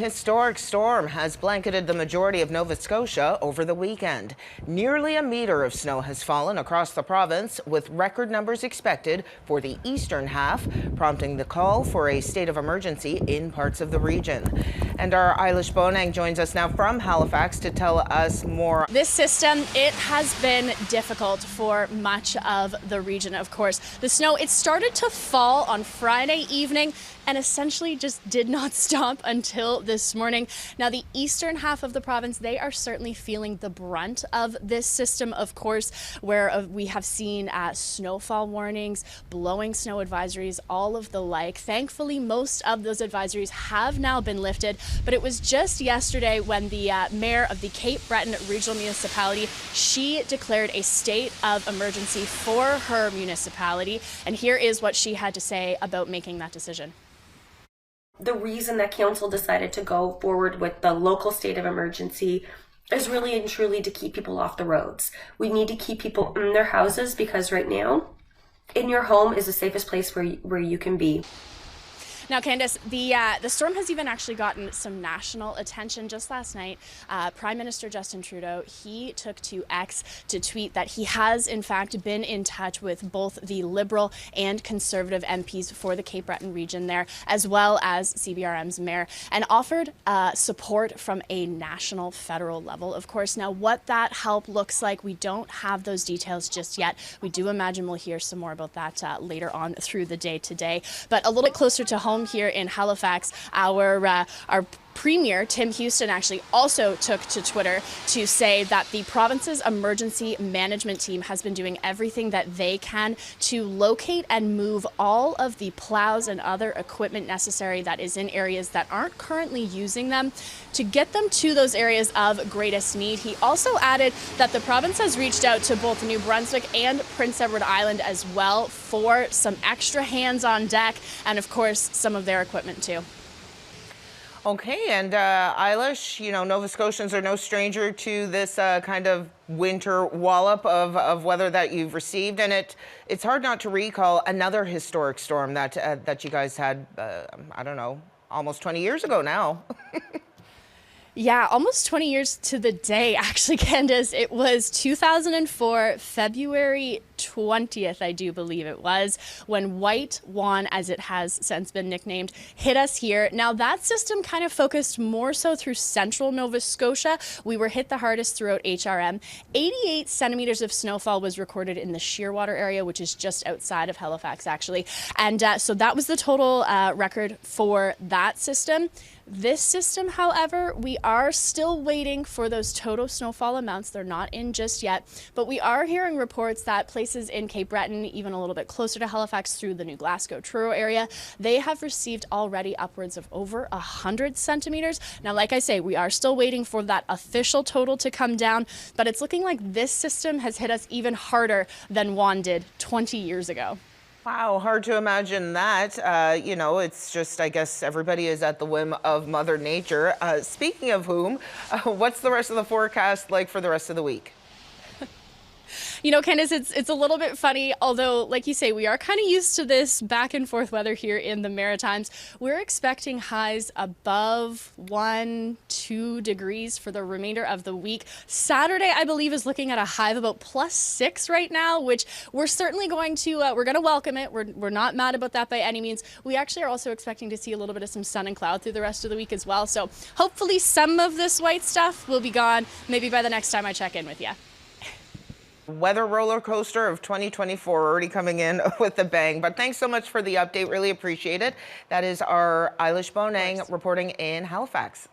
Historic storm has blanketed the majority of Nova Scotia over the weekend. Nearly a meter of snow has fallen across the province, with record numbers expected for the eastern half, prompting the call for a state of emergency in parts of the region. And our Eilish Bonang joins us now from Halifax to tell us more. This system, it has been difficult for much of the region, of course. The snow, it started to fall on Friday evening and essentially just did not stop until this morning. Now, the eastern half of the province, they are certainly feeling the brunt of this system, of course, where we have seen snowfall warnings, blowing snow advisories, all of the like. Thankfully, most of those advisories have now been lifted, but it was just yesterday when the mayor of the Cape Breton Regional Municipality, she declared a state of emergency for her municipality. And here is what she had to say about making that decision. The reason that council decided to go forward with the local state of emergency is really and truly to keep people off the roads. We need to keep people in their houses because right now, in your home is the safest place where you can be. Now, Candace, the storm has even actually gotten some national attention. Just last night, Prime Minister Justin Trudeau, he took to X to tweet that he has, in fact, been in touch with both the Liberal and Conservative MPs for the Cape Breton region there, as well as CBRM's mayor, and offered support from a national federal level, of course. Now, what that help looks like, we don't have those details just yet. We do imagine we'll hear some more about that later on through the day today. But a little bit closer to home here in Halifax, our Premier, Tim Houston, actually also took to Twitter to say that the province's emergency management team has been doing everything that they can to locate and move all of the plows and other equipment necessary that is in areas that aren't currently using them to get them to those areas of greatest need. He also added that the province has reached out to both New Brunswick and Prince Edward Island as well for some extra hands on deck and, of course, some of their equipment too. Okay, and Eilish, you know, Nova Scotians are no stranger to this kind of winter wallop of weather that you've received, and it's hard not to recall another historic storm that you guys had, I don't know, almost 20 years ago now. Yeah, almost 20 years to the day, actually, Candace. It was 2004, February 20th, I do believe it was, when White Juan, as it has since been nicknamed, hit us here. Now, that system kind of focused more so through central Nova Scotia. We were hit the hardest throughout HRM. 88 centimetres of snowfall was recorded in the Shearwater area, which is just outside of Halifax, actually. And so that was the total record for that system. This system, however, we are still waiting for those total snowfall amounts. They're not in just yet, but we are hearing reports that places in Cape Breton, even a little bit closer to Halifax through the New Glasgow-Truro area, they have received already upwards of over 100 centimetres. Now, like I say, we are still waiting for that official total to come down, but it's looking like this system has hit us even harder than Juan did 20 years ago. Wow, hard to imagine that. You know, it's just, I guess everybody is at the whim of Mother Nature. Speaking of whom, what's the rest of the forecast like for the rest of the week? You know, Candace, it's a little bit funny, although, like you say, we are kind of used to this back and forth weather here in the Maritimes. We're expecting highs above 1-2 degrees for the remainder of the week. Saturday, I believe, is looking at a high of about +6 right now, which we're certainly going to, we're going to welcome it. We're not mad about that by any means. We actually are also expecting to see a little bit of some sun and cloud through the rest of the week as well. So hopefully some of this white stuff will be gone maybe by the next time I check in with you. Weather roller coaster of 2024 already coming in with a bang. But thanks so much for the update. Really appreciate it. That is our Eilish Bonang reporting in Halifax.